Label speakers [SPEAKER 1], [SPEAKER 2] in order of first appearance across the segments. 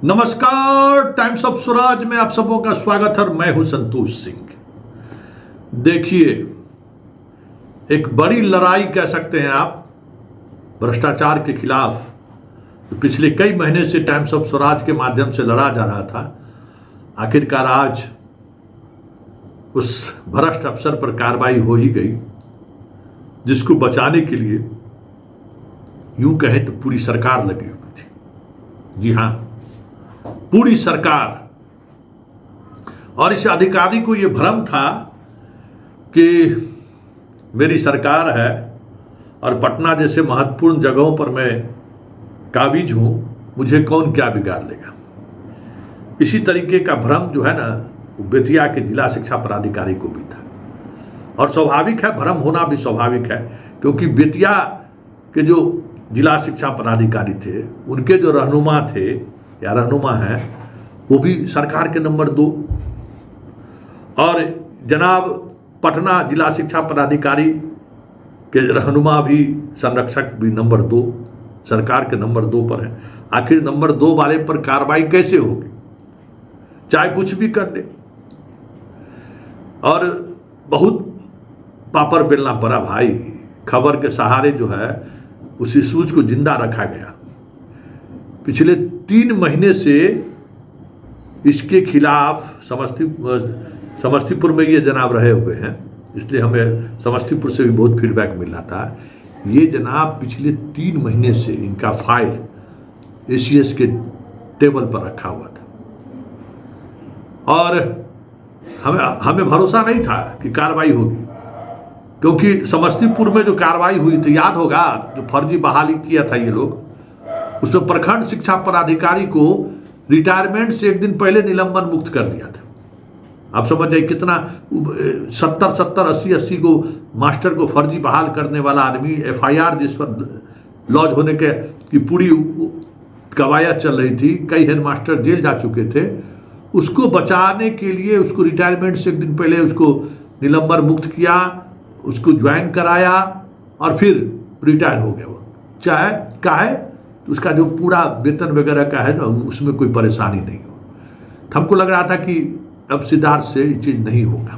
[SPEAKER 1] नमस्कार, times of Swaraj में आप सबों का स्वागत है। मैं हूं संतोष सिंह। देखिए, एक बड़ी लड़ाई कह सकते हैं आप भ्रष्टाचार के खिलाफ तो पिछले कई महीने से टाइम्स ऑफ स्वराज के माध्यम से लड़ा जा रहा था। आखिरकार आज उस भ्रष्ट अफसर पर कार्रवाई हो ही गई, जिसको बचाने के लिए यूं कहें तो पूरी सरकार लगी हुई थी। जी हां, पूरी सरकार। और इस अधिकारी को यह भ्रम था कि मेरी सरकार है और पटना जैसे महत्वपूर्ण जगहों पर मैं काबिज हूं, मुझे कौन क्या बिगाड़ लेगा। इसी तरीके का भ्रम जो है ना, बेतिया के जिला शिक्षा पदाधिकारी को भी था। और स्वाभाविक है, भ्रम होना भी स्वाभाविक है, क्योंकि बेतिया के जो जिला शिक्षा पदाधिकारी थे, उनके जो रहनुमा थे या रहनुमा है, वो भी सरकार के नंबर 2। और जनाब पटना जिला शिक्षा पदाधिकारी के रहनुमा भी, संरक्षक भी नंबर 2, सरकार के नंबर 2 पर है। आखिर नंबर 2 वाले पर कार्रवाई कैसे होगी, चाहे कुछ भी कर दे। और बहुत पापड़ बेलना पड़ा भाई। खबर के सहारे जो है उस इशूज को जिंदा रखा गया। पिछले 3 महीने से इसके खिलाफ समस्तीपुर में ये जनाब रहे हुए हैं, इसलिए हमें समस्तीपुर से भी बहुत फीडबैक मिल रहा था। ये जनाब पिछले 3 महीने से इनका फाइल एसीएस के टेबल पर रखा हुआ था और हमें भरोसा नहीं था कि कार्रवाई होगी, क्योंकि समस्तीपुर में जो कार्रवाई हुई थी, याद होगा, जो फर्जी बहाली किया था ये लोग, उसमें प्रखंड शिक्षा पदाधिकारी को रिटायरमेंट से 1 दिन पहले निलंबन मुक्त कर दिया था। आप समझ जाइए कितना 70, 80 को मास्टर को फर्जी बहाल करने वाला आदमी, एफआईआर जिस पर लॉज होने के की पूरी कवायद चल रही थी, कई हेड मास्टर जेल जा चुके थे, उसको बचाने के लिए उसको रिटायरमेंट से 1 दिन पहले उसको निलंबन मुक्त किया, उसको ज्वाइन कराया और फिर रिटायर हो गया। वो चाहे का है तो उसका जो पूरा वेतन वगैरह का है ना, उसमें कोई परेशानी नहीं हो। हमको लग रहा था कि अब सिद्धार्थ से ये चीज़ नहीं होगा।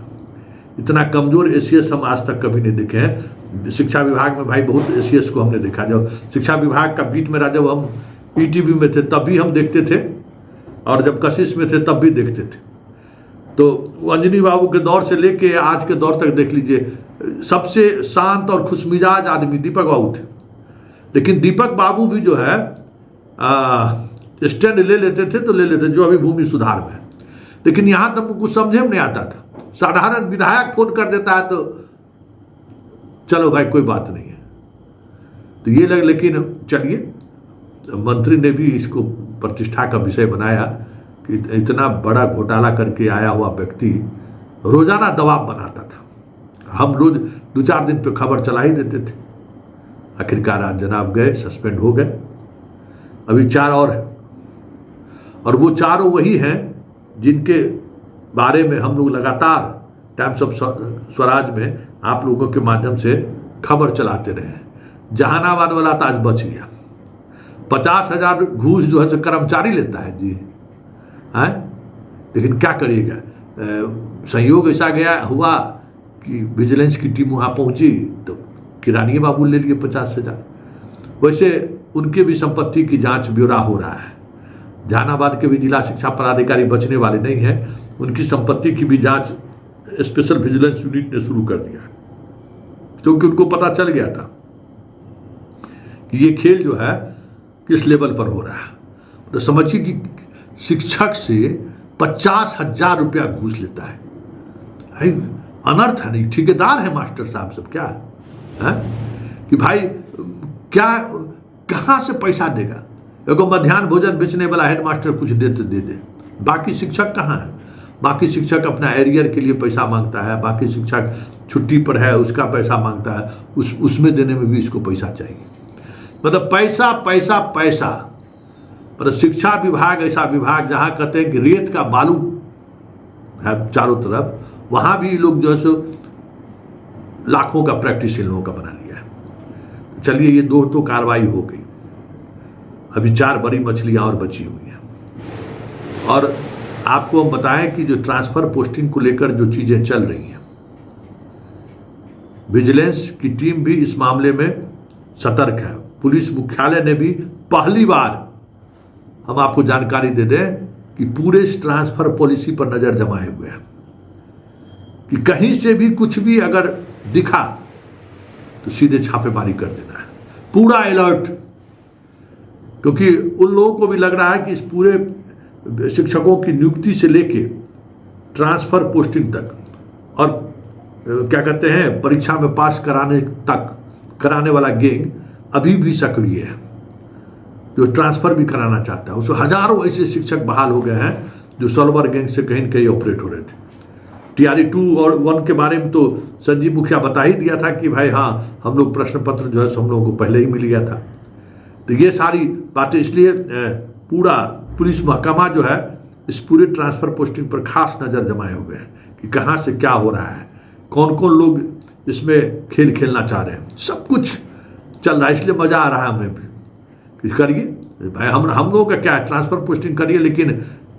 [SPEAKER 1] इतना कमजोर एसीएस हम आज तक कभी नहीं देखे हैं। शिक्षा विभाग में भाई बहुत एसीएस को हमने देखा। जब शिक्षा विभाग का बीट मेरा, जब हम ईटीवी में थे तब भी हम देखते थे, और जब कशिश में थे तब भी देखते थे। तो अंजनी बाबू के दौर से लेके आज के दौर तक देख लीजिए, सबसे शांत और खुशमिजाज आदमी दीपक बाबू थे। लेकिन दीपक बाबू भी जो है स्टैंड ले लेते थे तो ले लेते, जो अभी भूमि सुधार में है। लेकिन यहां तक कुछ समझे में नहीं आता था। साधारण विधायक फोन कर देता है तो चलो भाई कोई बात नहीं है, तो ये लग। लेकिन चलिए, मंत्री ने भी इसको प्रतिष्ठा का विषय बनाया कि इतना बड़ा घोटाला करके आया हुआ व्यक्ति रोजाना दबाव बनाता था। हम रोज 2-4 दिन पे खबर चला ही देते थे। आखिरकार आज जनाब गए, सस्पेंड हो गए। अभी 4 और हैं, और वो चारों वही हैं जिनके बारे में हम लोग लगातार टाइम्स ऑफ स्वराज में आप लोगों के माध्यम से खबर चलाते रहे। जहानाबाद वाला तो आज बच गया। 50,000 घूस जो है से कर्मचारी लेता है जी, है। लेकिन क्या करिएगा, संयोग ऐसा गया हुआ कि विजिलेंस की टीम वहाँ पहुँची तो किरानी बाबू ले लिए 50,000। वैसे उनके भी संपत्ति की जांच ब्यौरा हो रहा है। जहानाबाद के भी जिला शिक्षा पदाधिकारी बचने वाले नहीं हैं, उनकी संपत्ति की भी जांच स्पेशल विजिलेंस यूनिट ने शुरू कर दिया, क्योंकि उनको पता चल गया था कि ये खेल जो है किस लेवल पर हो रहा है। तो समझिए कि शिक्षक से 50,000 रुपया घूस लेता है। अनर्थ है नहीं, ठेकेदार है मास्टर साहब सब, क्या है कि भाई क्या कहाँ से पैसा देगा। एगो मध्याह्न भोजन बेचने वाला हेड मास्टर कुछ दे तो दे दे, बाकी शिक्षक कहाँ है। बाकी शिक्षक अपना एरियर के लिए पैसा मांगता है, बाकी शिक्षक छुट्टी पर है उसका पैसा मांगता है, उसमें देने में भी इसको पैसा चाहिए। मतलब पैसा पैसा पैसा। मतलब शिक्षा विभाग ऐसा विभाग जहाँ कहते हैं कि रेत का बालू है चारों तरफ, वहाँ भी लोग जो है सो लाखों का प्रैक्टिस इन लोगों का बना लिया है। चलिए, ये 2 तो कार्रवाई हो गई, अभी 4 बड़ी मछलियां और बची हुई हैं। और आपको हम बताएं कि जो ट्रांसफर पोस्टिंग को लेकर जो चीजें चल रही हैं, विजिलेंस की टीम भी इस मामले में सतर्क है। पुलिस मुख्यालय ने भी पहली बार, हम आपको जानकारी दे दें कि पूरे इस ट्रांसफर पॉलिसी पर नजर जमाए हुए हैं कि कहीं से भी कुछ भी अगर दिखा तो सीधे छापेमारी कर देना है, पूरा अलर्ट। क्योंकि उन लोगों को भी लग रहा है कि इस पूरे शिक्षकों की नियुक्ति से लेके ट्रांसफर पोस्टिंग तक और क्या कहते हैं परीक्षा में पास कराने तक कराने वाला गैंग अभी भी सक्रिय है, जो ट्रांसफर भी कराना चाहता है। उसमें हजारों ऐसे शिक्षक बहाल हो गए हैं जो सॉल्वर गैंग से कहीं न कहीं ऑपरेट हो रहे थे। TRE 2 और 1 के बारे में तो संजीव मुखिया बता ही दिया था कि भाई हाँ, हम लोग प्रश्न पत्र जो है हम लोगों को पहले ही मिल गया था। तो ये सारी बातें, इसलिए पूरा पुलिस महकमा जो है इस पूरे ट्रांसफर पोस्टिंग पर खास नजर जमाए हुए हैं कि कहाँ से क्या हो रहा है, कौन कौन लोग इसमें खेल खेलना चाह रहे हैं, सब कुछ चल रहा है। इसलिए मजा आ रहा है हमें भी, करिए भाई, हम लोगों का क्या है, ट्रांसफर पोस्टिंग करिए, लेकिन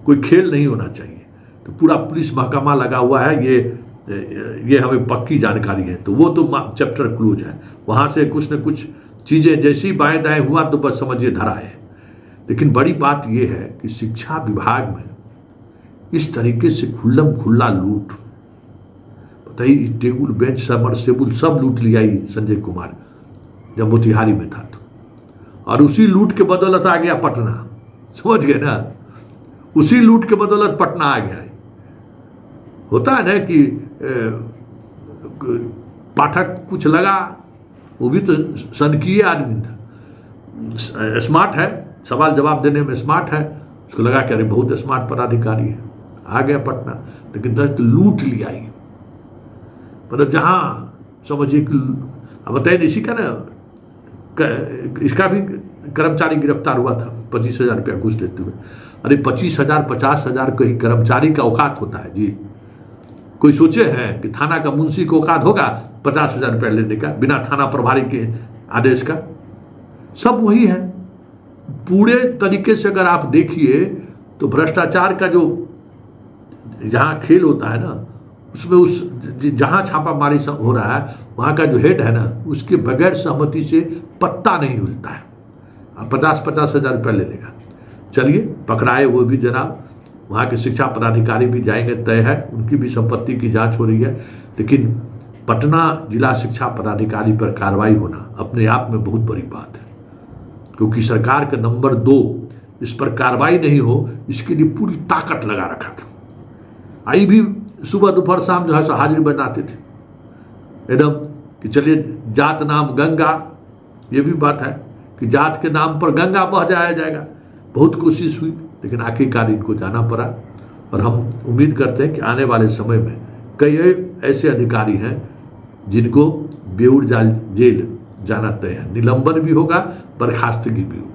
[SPEAKER 1] कोई खेल नहीं होना चाहिए। तो पूरा पुलिस महकमा लगा हुआ है, ये हमें पक्की जानकारी है। तो वो तो चैप्टर क्लोज है, वहाँ से कुछ न कुछ चीज़ें जैसी बाएं दाएं हुआ तो बस समझिए धरा है। लेकिन बड़ी बात यह है कि शिक्षा विभाग में इस तरीके से खुल्लम खुल्ला लूट, बताइए, टेबल बेंच सबमर्सिबल सब लूट लिया ही संजय कुमार जब मोतिहारी में था तो। और उसी लूट के बदौलत आ गया पटना, समझ गए ना, उसी लूट के बदौलत पटना आ गया। होता है ना कि पाठक कुछ लगा, वो भी तो सनकीय आदमी था, स्मार्ट है, सवाल जवाब देने में स्मार्ट है, उसको लगा कि अरे बहुत स्मार्ट पदाधिकारी है, आ गया पटना। लेकिन तो लूट लिया ही, मतलब जहाँ समझिए कि अब बताइए, इसी का ना इसका भी कर्मचारी गिरफ्तार हुआ था 25,000 रुपया घूस लेते हुए। अरे 25,000 50,000 कहीं कर्मचारी का औकात होता है जी? कोई सोचे हैं कि थाना का मुंशी को औकात होगा 50,000 रुपया लेने का बिना थाना प्रभारी के आदेश का? सब वही है। पूरे तरीके से अगर आप देखिए तो भ्रष्टाचार का जो जहाँ खेल होता है ना, उसमें उस जहाँ छापामारी हो रहा है वहाँ का जो हेड है ना, उसके बगैर सहमति से पत्ता नहीं हिलता है। 50,000 रुपया ले लेगा। चलिए पकड़ाए वो भी जनाब, वहाँ के शिक्षा पदाधिकारी भी जाएंगे, तय है, उनकी भी संपत्ति की जांच हो रही है। लेकिन पटना जिला शिक्षा पदाधिकारी पर कार्रवाई होना अपने आप में बहुत बड़ी बात है, क्योंकि सरकार का नंबर 2 इस पर कार्रवाई नहीं हो, इसके लिए पूरी ताकत लगा रखा था। आई भी सुबह दोपहर शाम जो है सो हाजिर बनाते थे एकदम कि चलिए जात नाम गंगा, ये भी बात है कि जात के नाम पर गंगा बह जाया जाएगा। बहुत कोशिश हुई, लेकिन आखिरकार इनको जाना पड़ा। और हम उम्मीद करते हैं कि आने वाले समय में कई ऐसे अधिकारी हैं जिनको बेऊर जेल जाना तय है, निलंबन भी होगा, बर्खास्तगी भी होगी।